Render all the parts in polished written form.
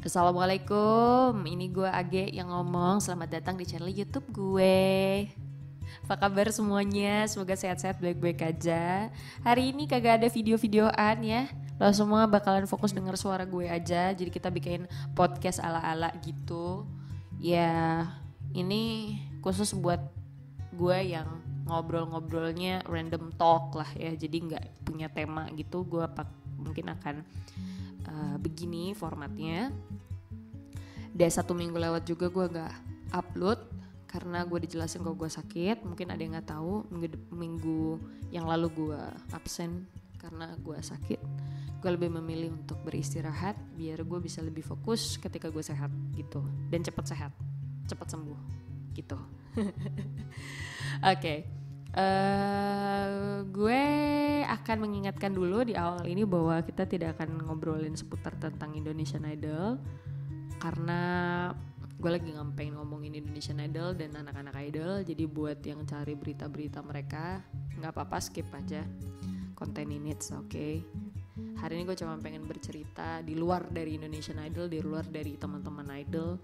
Assalamualaikum, ini gue Age yang ngomong. Selamat datang di channel YouTube gue. Apa kabar semuanya? Semoga sehat-sehat, baik-baik aja. Hari ini kagak ada video-videoan ya. Lo semua bakalan fokus denger suara gue aja. Jadi kita bikin podcast ala-ala gitu. Ya, ini khusus buat gue yang ngobrol-ngobrolnya random talk lah ya. Jadi nggak punya tema gitu. Gue mungkin akan begini formatnya. Udah 1 minggu lewat juga gue gak upload karena gue dijelasin kalau gue sakit. Mungkin ada yang gak tahu, minggu yang lalu gue absen karena gue sakit. Gue lebih memilih untuk beristirahat biar gue bisa lebih fokus ketika gue sehat gitu. Dan cepat sehat, cepat sembuh gitu. Oke. Gue akan mengingatkan dulu di awal ini bahwa kita tidak akan ngobrolin seputar tentang Indonesian Idol karena gue lagi pengen ngomongin Indonesian Idol dan anak-anak idol. Jadi buat yang cari berita-berita mereka nggak apa-apa, skip aja konten ini, oke. Hari ini gue cuma pengen bercerita di luar dari Indonesian Idol, di luar dari teman-teman idol,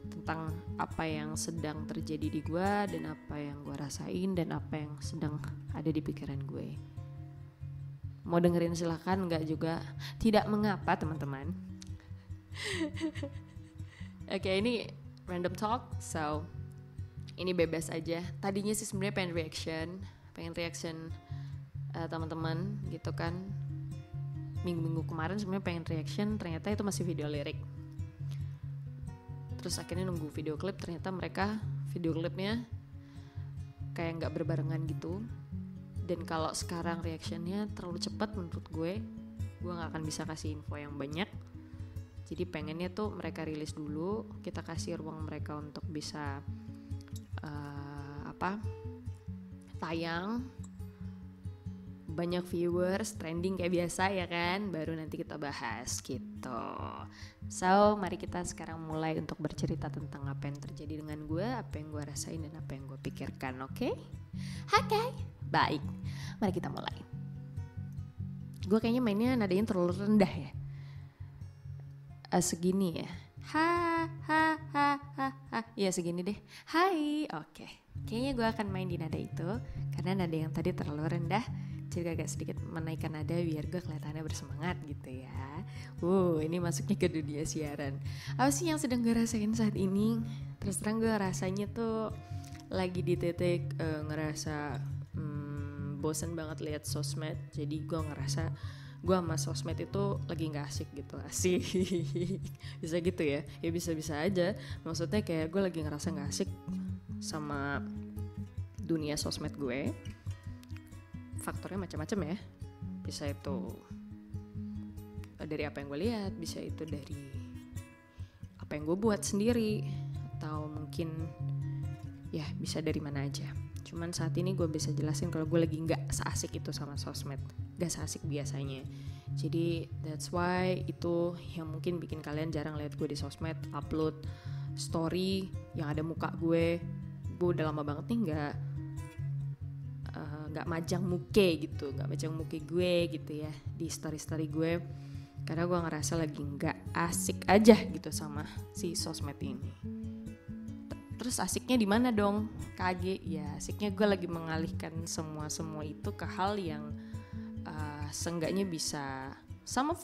tentang apa yang sedang terjadi di gue dan apa yang gue rasain dan apa yang sedang ada di pikiran gue. Mau dengerin silakan, enggak juga tidak mengapa teman-teman. Oke, ini random talk, so ini bebas aja. Tadinya sih sebenarnya pengen reaction teman-teman gitu kan. Minggu-minggu kemarin sebenarnya pengen reaction, ternyata itu masih video lirik. Terus akhirnya nunggu video klip, ternyata mereka video klipnya kayak nggak berbarengan gitu. Dan kalau sekarang reactionnya terlalu cepat menurut gue nggak akan bisa kasih info yang banyak. Jadi pengennya tuh mereka rilis dulu, kita kasih ruang mereka untuk bisa tayang, banyak viewers, trending kayak biasa ya kan, baru nanti kita bahas gitu. So, mari kita sekarang mulai untuk bercerita tentang apa yang terjadi dengan gue, apa yang gue rasain dan apa yang gue pikirkan, oke? Oke, baik. Mari kita mulai. Gue kayaknya mainnya nadanya terlalu rendah ya. Segini ya. Ya segini deh. Hai, oke. Kayaknya gue akan main di nada itu karena nada yang tadi terlalu rendah. Jadi agak sedikit menaikkan nada biar gue kelihatannya bersemangat gitu ya. Ini masuknya ke dunia siaran. Apa sih yang sedang gue rasain saat ini? Terus terang gue rasanya tuh lagi di titik ngerasa bosen banget lihat sosmed. Jadi gue ngerasa gue sama sosmed itu lagi gak asik gitu. Asik. Bisa gitu ya? Ya bisa-bisa aja. Maksudnya kayak gue lagi ngerasa gak asik sama dunia sosmed gue. Faktornya macam-macam ya, bisa itu dari apa yang gue lihat, bisa itu dari apa yang gue buat sendiri, atau mungkin ya bisa dari mana aja. Cuman saat ini gue bisa jelasin kalau gue lagi nggak seasik itu sama sosmed, nggak seasik biasanya. Jadi that's why itu yang mungkin bikin kalian jarang lihat gue di sosmed, upload story yang ada muka gue udah lama banget nih nggak majang muke gue gitu ya di story gue, karena gue ngerasa lagi nggak asik aja gitu sama si sosmed ini. Terus asiknya di mana dong KG? Ya asiknya gue lagi mengalihkan semua itu ke hal yang seenggaknya bisa sama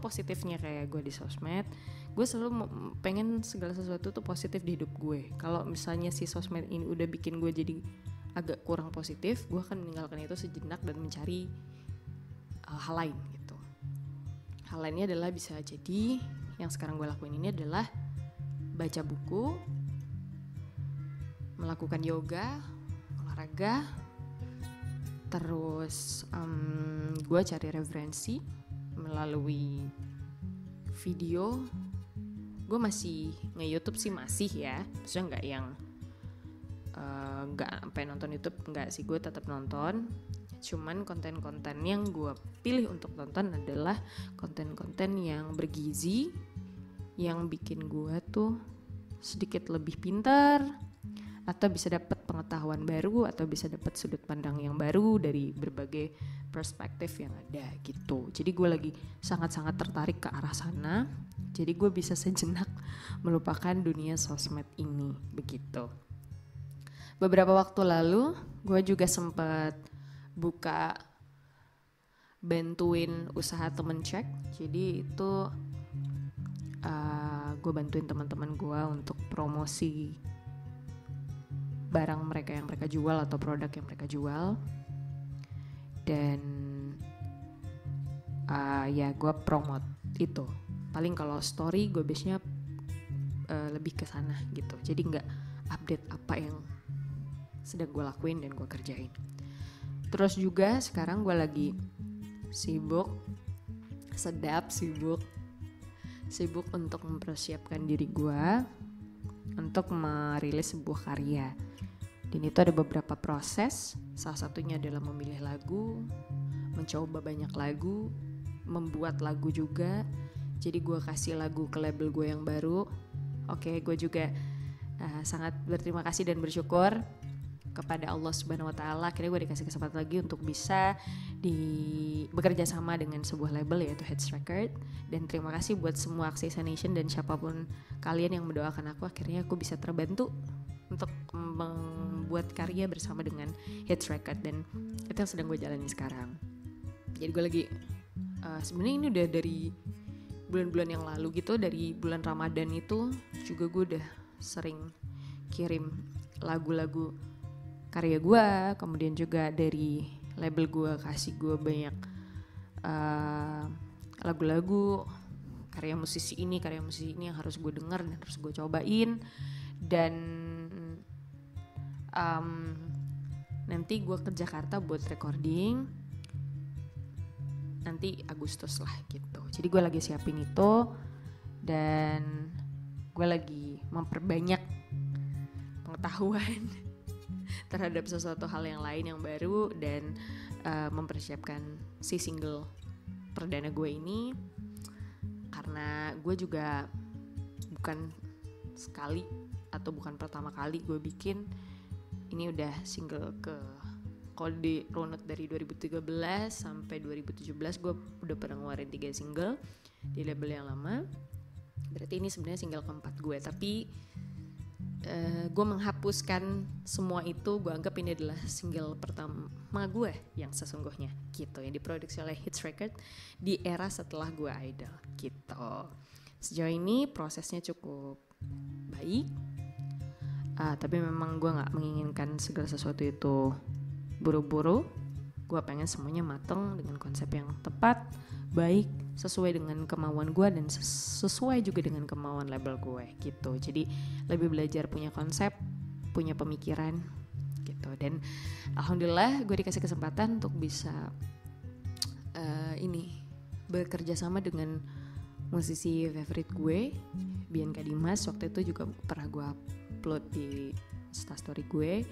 positifnya kayak gue di sosmed. Gue selalu pengen segala sesuatu tuh positif di hidup gue. Kalau misalnya si sosmed ini udah bikin gue jadi agak kurang positif, gue akan meninggalkan itu sejenak dan mencari hal lain gitu. Hal lainnya adalah bisa jadi yang sekarang gue lakuin ini adalah baca buku, melakukan yoga, olahraga, terus gue cari referensi melalui video. Gue masih nge-YouTube sih masih ya, maksudnya nggak yang nggak sampai nonton YouTube, nggak sih, gue tetap nonton. Cuman konten-konten yang gue pilih untuk tonton adalah konten-konten yang bergizi, yang bikin gue tuh sedikit lebih pintar, atau bisa dapat pengetahuan baru, atau bisa dapat sudut pandang yang baru dari berbagai perspektif yang ada gitu. Jadi gue lagi sangat-sangat tertarik ke arah sana. Jadi gue bisa sejenak melupakan dunia sosmed ini, begitu. Beberapa waktu lalu gue juga sempat buka bantuin usaha temen cek. Jadi itu gue bantuin teman-teman gue untuk promosi barang mereka yang mereka jual atau produk yang mereka jual. Dan ya gue promote itu. Paling kalau story gue biasanya lebih ke sana gitu. Jadi nggak update apa yang sedang gue lakuin dan gue kerjain. Terus juga sekarang gue lagi sibuk untuk mempersiapkan diri gue untuk merilis sebuah karya. Dan itu ada beberapa proses. Salah satunya adalah memilih lagu, mencoba banyak lagu, membuat lagu juga. Jadi gue kasih lagu ke label gue yang baru. Oke, gue juga sangat berterima kasih dan bersyukur kepada Allah Subhanahu Wa Taala. Akhirnya gue dikasih kesempatan lagi untuk bisa bekerja sama dengan sebuah label yaitu Hits Record. Dan terima kasih buat semua Aksesa Nation dan siapapun kalian yang mendoakan aku. Akhirnya aku bisa terbantu untuk membuat karya bersama dengan Hits Record, dan itu yang sedang gue jalani sekarang. Jadi gue lagi sebenarnya ini udah dari bulan-bulan yang lalu gitu, dari bulan Ramadan itu juga gue udah sering kirim lagu-lagu karya gue, kemudian juga dari label gue kasih gue banyak lagu-lagu karya musisi ini yang harus gue denger dan harus gue cobain. Dan nanti gue ke Jakarta buat recording nanti Agustus lah gitu. Jadi gue lagi siapin itu dan gue lagi memperbanyak pengetahuan terhadap sesuatu hal yang lain yang baru, dan mempersiapkan si single perdana gue ini. Karena gue juga bukan sekali atau bukan pertama kali gue bikin. Ini udah single kalau di runut dari 2013 sampai 2017 gue udah pernah ngeluarin 3 single di label yang lama. Berarti ini sebenarnya single keempat gue, tapi gue menghapuskan semua itu. Gue anggap ini adalah single pertama gue yang sesungguhnya gitu, yang diproduksi oleh Hits Record di era setelah gue idol gitu. Sejauh ini prosesnya cukup baik, tapi memang gue gak menginginkan segala sesuatu itu buru-buru. Gue pengen semuanya mateng dengan konsep yang tepat, baik, sesuai dengan kemauan gue dan sesuai juga dengan kemauan label gue gitu. Jadi lebih belajar punya konsep, punya pemikiran gitu. Dan alhamdulillah gue dikasih kesempatan untuk bisa bekerja sama dengan musisi favorit gue, Bianca Dimas. Waktu itu juga pernah gue upload di Instastory gue.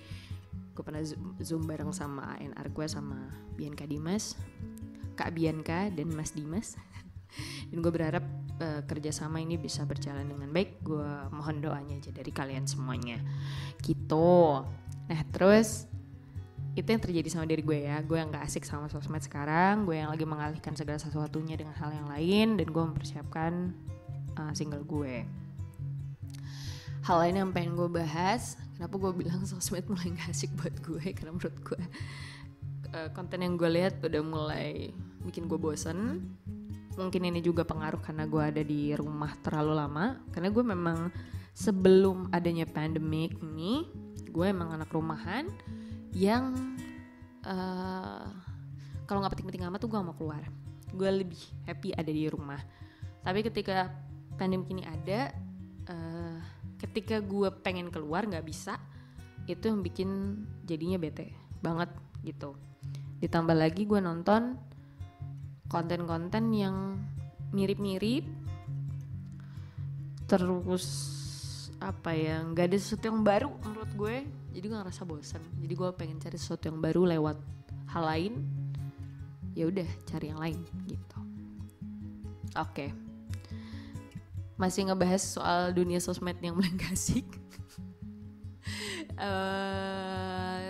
Gue pernah zoom bareng sama ANR gue sama Bianca Dimas, Kak Bianca dan Mas Dimas. Dan gue berharap kerjasama ini bisa berjalan dengan baik. Gue mohon doanya aja dari kalian semuanya gitu. Nah terus itu yang terjadi sama diri gue ya. Gue yang gak asik sama sosmed sekarang. Gue yang lagi mengalihkan segala sesuatunya dengan hal yang lain. Dan gue mempersiapkan single gue. Hal lain yang pengen gue bahas, kenapa gue bilang sosmed mulai gak asik buat gue, karena menurut gue konten yang gue lihat udah mulai bikin gue bosen. Mungkin ini juga pengaruh karena gue ada di rumah terlalu lama. Karena gue memang sebelum adanya pandemik ini, gue emang anak rumahan yang kalau gak penting-penting amat tuh gue gak mau keluar. Gue lebih happy ada di rumah. Tapi ketika pandemik ini ada, ketika gue pengen keluar gak bisa, itu yang bikin jadinya bete banget gitu. Ditambah lagi gue nonton konten-konten yang mirip-mirip, terus gak ada sesuatu yang baru menurut gue. Jadi gue ngerasa bosan. Jadi gue pengen cari sesuatu yang baru lewat hal lain. Ya udah, cari yang lain gitu. Oke. Masih ngebahas soal dunia sosmed yang mulai gak asik.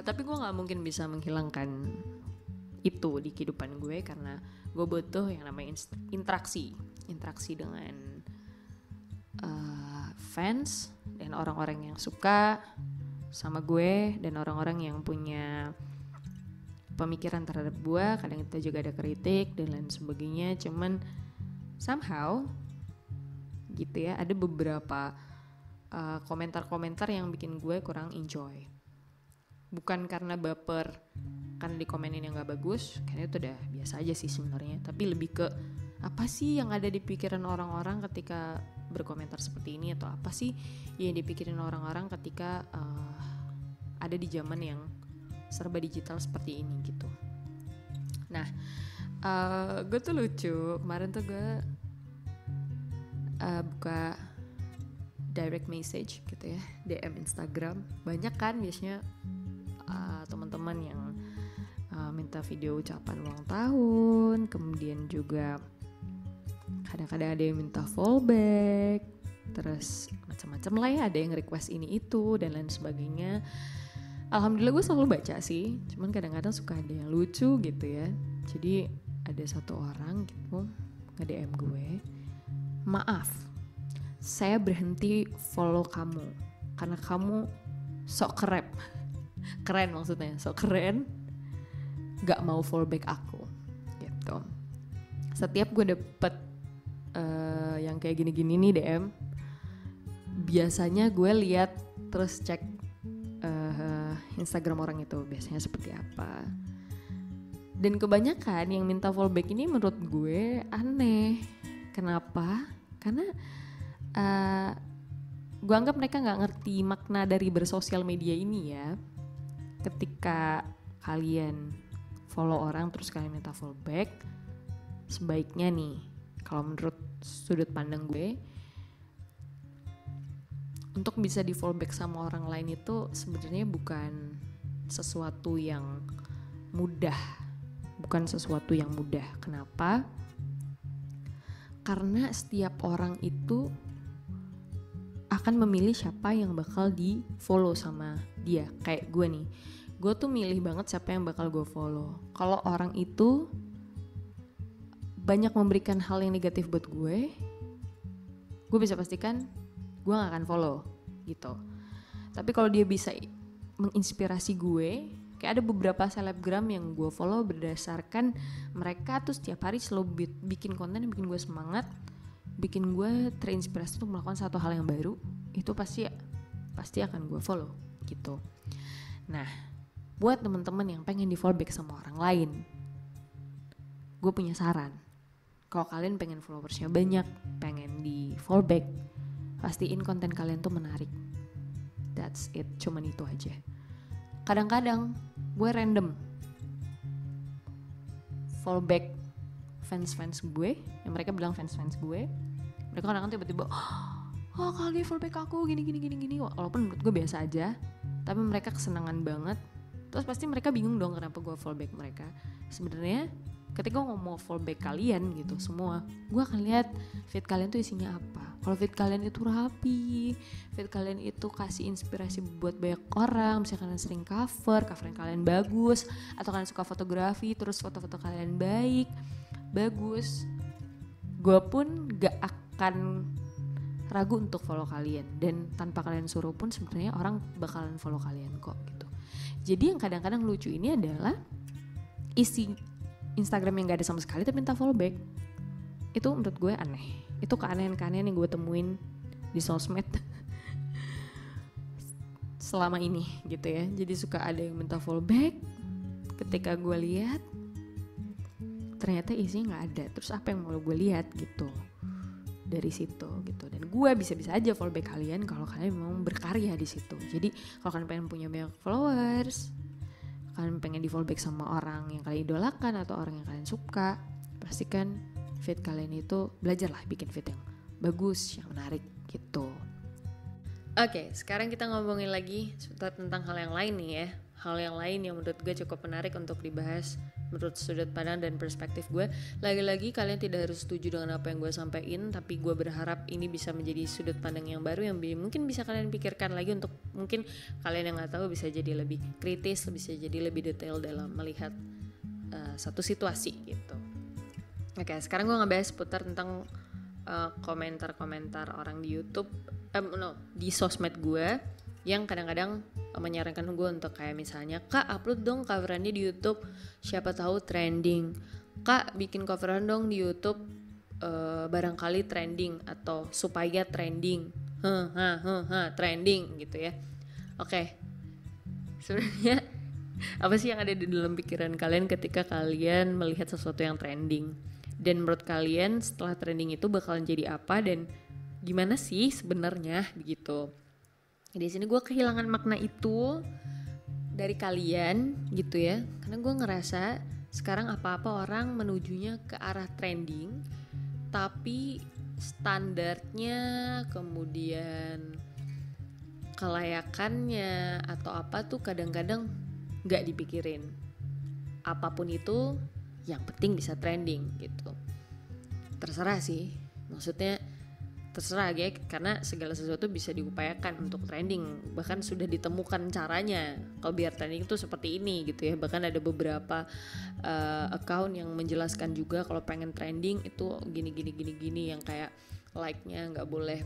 Tapi gue gak mungkin bisa menghilangkan itu di kehidupan gue, karena gue butuh yang namanya interaksi dengan fans dan orang-orang yang suka sama gue dan orang-orang yang punya pemikiran terhadap gue. Kadang kita juga ada kritik dan lain sebagainya. Cuman somehow gitu ya, ada beberapa komentar-komentar yang bikin gue kurang enjoy. Bukan karena baper, karena dikomenin yang gak bagus, karena itu udah biasa aja sih sebenarnya. Tapi lebih ke apa sih yang ada di pikiran orang-orang ketika berkomentar seperti ini, atau apa sih yang dipikirin orang-orang ketika ada di zaman yang serba digital seperti ini gitu. Nah, gue tuh lucu, kemarin tuh gue buka direct message gitu ya, DM Instagram. Banyak kan biasanya teman-teman yang minta video ucapan ulang tahun, kemudian juga kadang-kadang ada yang minta fallback, terus macam-macam lah ya, ada yang request ini itu dan lain sebagainya. Alhamdulillah gue selalu baca sih, cuman kadang-kadang suka ada yang lucu gitu ya. Jadi ada satu orang gitu nge-DM gue, maaf, saya berhenti follow kamu karena kamu sok keren maksudnya, sok keren, gak mau follow back aku gitu. Setiap gue dapet yang kayak gini-gini nih DM, biasanya gue lihat terus cek Instagram orang itu biasanya seperti apa. Dan kebanyakan yang minta follow back ini menurut gue aneh. Kenapa? Karena gue anggap mereka gak ngerti makna dari bersosial media ini ya. Ketika kalian follow orang terus kalian minta follow back, sebaiknya nih, kalau menurut sudut pandang gue, untuk bisa di follow back sama orang lain itu sebenarnya bukan sesuatu yang mudah. Kenapa? Karena setiap orang itu akan memilih siapa yang bakal di follow sama dia. Kayak gue nih, gue tuh milih banget siapa yang bakal gue follow. Kalau orang itu banyak memberikan hal yang negatif buat gue bisa pastikan gue gak akan follow gitu. Tapi kalau dia bisa menginspirasi gue, kayak ada beberapa selebgram yang gue follow berdasarkan mereka tuh setiap hari selalu bikin konten yang bikin gue semangat, bikin gue terinspirasi untuk melakukan satu hal yang baru, itu pasti akan gue follow gitu. Nah, buat teman-teman yang pengen di follow back sama orang lain, gue punya saran. Kalau kalian pengen followersnya banyak, pengen di follow back, pastiin konten kalian tuh menarik. That's it, cuman itu aja. Kadang-kadang gue random follow back fans gue, yang mereka bilang fans gue, mereka kadang-kadang tiba-tiba, oh kalau dia follow back aku gini, walaupun menurut gue biasa aja, tapi mereka kesenangan banget. Terus pasti mereka bingung dong kenapa gue follow back mereka. Sebenarnya ketika gue ngomong follow back kalian gitu semua, gue akan lihat feed kalian tuh isinya apa. Kalau feed kalian itu rapi, feed kalian itu kasih inspirasi buat banyak orang, misalnya kalian sering cover yang kalian bagus, atau kalian suka fotografi, terus foto-foto kalian bagus, gue pun gak akan ragu untuk follow kalian. Dan tanpa kalian suruh pun sebenarnya orang bakalan follow kalian kok gitu. Jadi yang kadang-kadang lucu ini adalah isi Instagram yang gak ada sama sekali tapi minta follow back. Itu menurut gue aneh. Itu keanehan-keanehan yang gue temuin di sosmed selama ini gitu ya. Jadi suka ada yang minta follow back, ketika gue lihat ternyata isinya gak ada. Terus apa yang mau gue lihat gitu dari situ gitu. Dan gue bisa-bisa aja follow back kalian kalau kalian memang berkarya di situ. Jadi kalau kalian pengen punya banyak followers, kalian pengen di follow back sama orang yang kalian idolakan atau orang yang kalian suka, pastikan feed kalian itu belajarlah bikin feed yang bagus, yang menarik gitu. Oke, sekarang kita ngomongin lagi tentang hal yang lain nih ya. Hal yang lain yang menurut gue cukup menarik untuk dibahas menurut sudut pandang dan perspektif gue. Lagi-lagi kalian tidak harus setuju dengan apa yang gue sampaikan, tapi gue berharap ini bisa menjadi sudut pandang yang baru yang mungkin bisa kalian pikirkan lagi untuk mungkin kalian yang gak tahu bisa jadi lebih kritis, bisa jadi lebih detail dalam melihat satu situasi gitu. Oke, sekarang gue ngebahas seputar tentang komentar-komentar orang di YouTube, di sosmed gue yang kadang-kadang menyarankan gue untuk kayak misalnya, Kak upload dong coverannya di YouTube, siapa tahu trending. Kak bikin coveran dong di YouTube, barangkali trending atau supaya trending, trending gitu ya. Oke. Sebenarnya apa sih yang ada di dalam pikiran kalian ketika kalian melihat sesuatu yang trending? Dan menurut kalian setelah trending itu bakalan jadi apa dan gimana sih sebenarnya begitu? Di sini gue kehilangan makna itu dari kalian gitu ya, karena gue ngerasa sekarang apa-apa orang menujunya ke arah trending, tapi standarnya kemudian kelayakannya atau apa tuh kadang-kadang nggak dipikirin. Apapun itu yang penting bisa trending gitu. Terserah sih, maksudnya terserah ya, karena segala sesuatu bisa diupayakan untuk trending, bahkan sudah ditemukan caranya kalau biar trending itu seperti ini gitu ya. Bahkan ada beberapa account yang menjelaskan juga kalau pengen trending itu gini yang kayak like-nya nggak boleh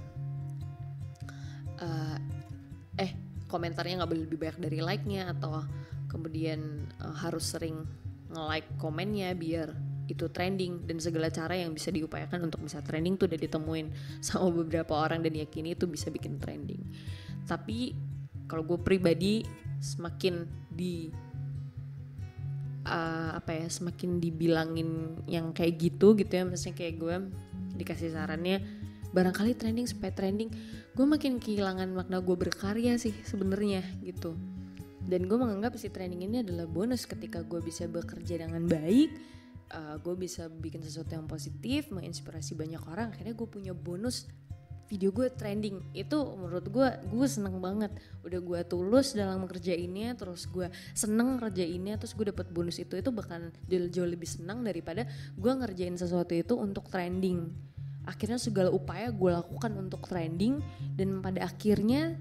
komentarnya nggak boleh lebih banyak dari like-nya, atau kemudian harus sering nge-like komennya biar itu trending, dan segala cara yang bisa diupayakan untuk bisa trending tuh udah ditemuin sama beberapa orang dan yakini itu bisa bikin trending. Tapi kalau gue pribadi semakin semakin dibilangin yang kayak gitu ya, maksudnya kayak gue dikasih sarannya barangkali trending supaya trending, gue makin kehilangan makna gue berkarya sih sebenarnya gitu. Dan gue menganggap si trending ini adalah bonus ketika gue bisa bekerja dengan baik, gue bisa bikin sesuatu yang positif, menginspirasi banyak orang, akhirnya gue punya bonus video gue trending. Itu menurut gue seneng banget. Udah gue tulus dalam kerjainnya, terus gue seneng kerjainnya, terus gue dapet bonus itu bahkan jauh lebih senang daripada gue ngerjain sesuatu itu untuk trending. Akhirnya segala upaya gue lakukan untuk trending, dan pada akhirnya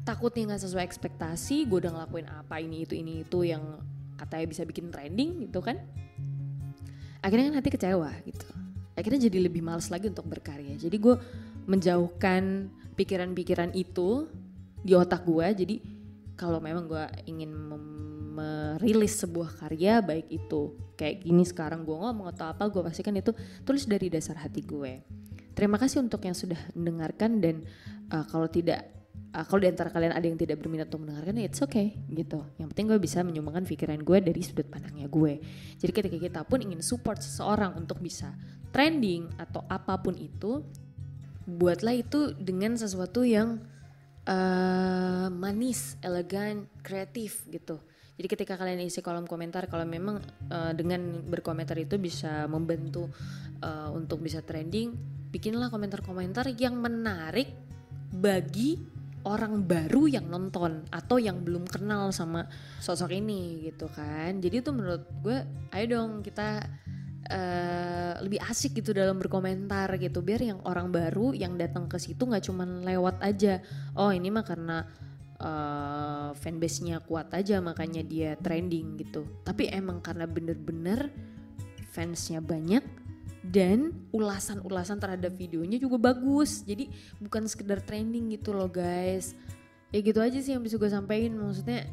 takutnya gak sesuai ekspektasi, gue udah ngelakuin apa ini itu yang katanya bisa bikin trending gitu kan. Akhirnya kan hati kecewa gitu. Akhirnya jadi lebih malas lagi untuk berkarya. Jadi gue menjauhkan pikiran-pikiran itu di otak gue. Jadi kalau memang gue ingin merilis sebuah karya, baik itu kayak gini sekarang gue ngomong atau apa, gue pastikan itu tulis dari dasar hati gue. Terima kasih untuk yang sudah mendengarkan, dan kalau di antara kalian ada yang tidak berminat untuk mendengarkan, it's okay gitu. Yang penting gue bisa menyumbangkan pikiran gue dari sudut pandangnya gue. Jadi ketika kita pun ingin support seseorang untuk bisa trending atau apapun itu, buatlah itu dengan sesuatu yang manis, elegan, kreatif gitu. Jadi ketika kalian isi kolom komentar, kalau memang dengan berkomentar itu bisa membantu untuk bisa trending, bikinlah komentar-komentar yang menarik bagi orang baru yang nonton atau yang belum kenal sama sosok ini gitu kan. Jadi itu menurut gue, ayo dong kita lebih asik gitu dalam berkomentar gitu, biar yang orang baru yang datang ke situ nggak cuman lewat aja, oh ini mah karena fanbase-nya kuat aja makanya dia trending gitu, tapi emang karena bener-bener fansnya banyak dan ulasan-ulasan terhadap videonya juga bagus. Jadi bukan sekedar trending gitu loh guys. Ya gitu aja sih yang bisa gue sampaikan. Maksudnya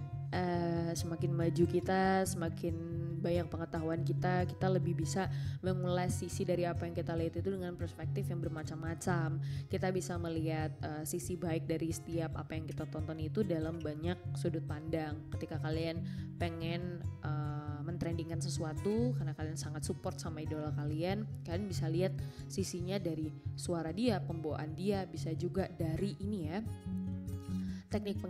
semakin maju kita, semakin banyak pengetahuan kita lebih bisa mengulas sisi dari apa yang kita lihat itu dengan perspektif yang bermacam-macam. Kita bisa melihat sisi baik dari setiap apa yang kita tonton itu dalam banyak sudut pandang. Ketika kalian pengen mentrendingkan sesuatu karena kalian sangat support sama idola kalian bisa lihat sisinya dari suara dia, pembawaan dia, bisa juga dari ini ya, teknik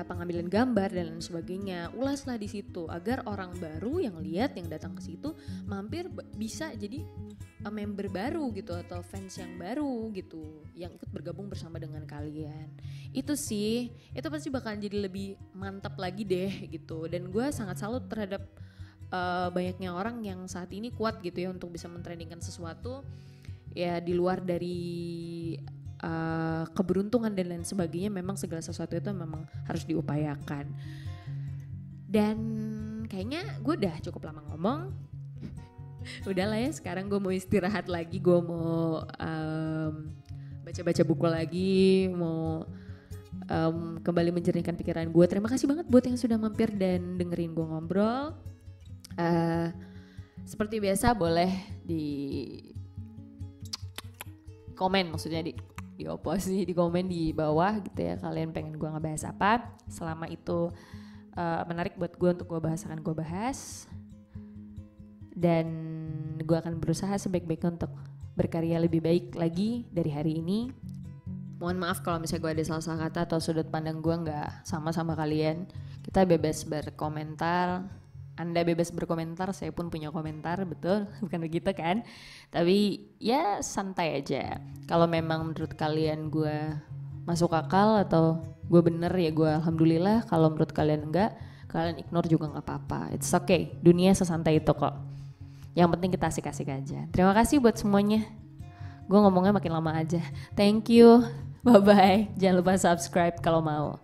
pengambilan gambar dan lain sebagainya. Ulaslah di situ agar orang baru yang lihat, yang datang ke situ mampir bisa jadi member baru gitu atau fans yang baru gitu yang ikut bergabung bersama dengan kalian. Itu sih, itu pasti bakalan jadi lebih mantap lagi deh gitu. Dan gue sangat salut terhadap banyaknya orang yang saat ini kuat gitu ya untuk bisa mentrendingkan sesuatu ya, di luar dari keberuntungan dan lain sebagainya. Memang segala sesuatu itu memang harus diupayakan. Dan kayaknya gue udah cukup lama ngomong. Udahlah ya, sekarang gue mau istirahat lagi, gue mau baca-baca buku lagi, mau kembali menjernihkan pikiran gue. Terima kasih banget buat yang sudah mampir dan dengerin gue ngobrol. Seperti biasa boleh di komen, maksudnya di oposi, di komen di bawah gitu ya, kalian pengen gue ngebahas apa. Selama itu menarik buat gue untuk gue bahas, akan gue bahas. Dan gue akan berusaha sebaik-baiknya untuk berkarya lebih baik lagi dari hari ini. Mohon maaf kalau misalnya gue ada salah-salah kata atau sudut pandang gue gak sama kalian. Kita bebas berkomentar, Anda bebas berkomentar, saya pun punya komentar, betul? Bukan begitu kan? Tapi ya santai aja. Kalau memang menurut kalian gue masuk akal atau gue bener, ya gue alhamdulillah. Kalau menurut kalian enggak, kalian ignore juga gak apa-apa. It's okay, dunia sesantai itu kok. Yang penting kita asik-asik aja. Terima kasih buat semuanya. Gue ngomongnya makin lama aja. Thank you. Bye-bye. Jangan lupa subscribe kalau mau.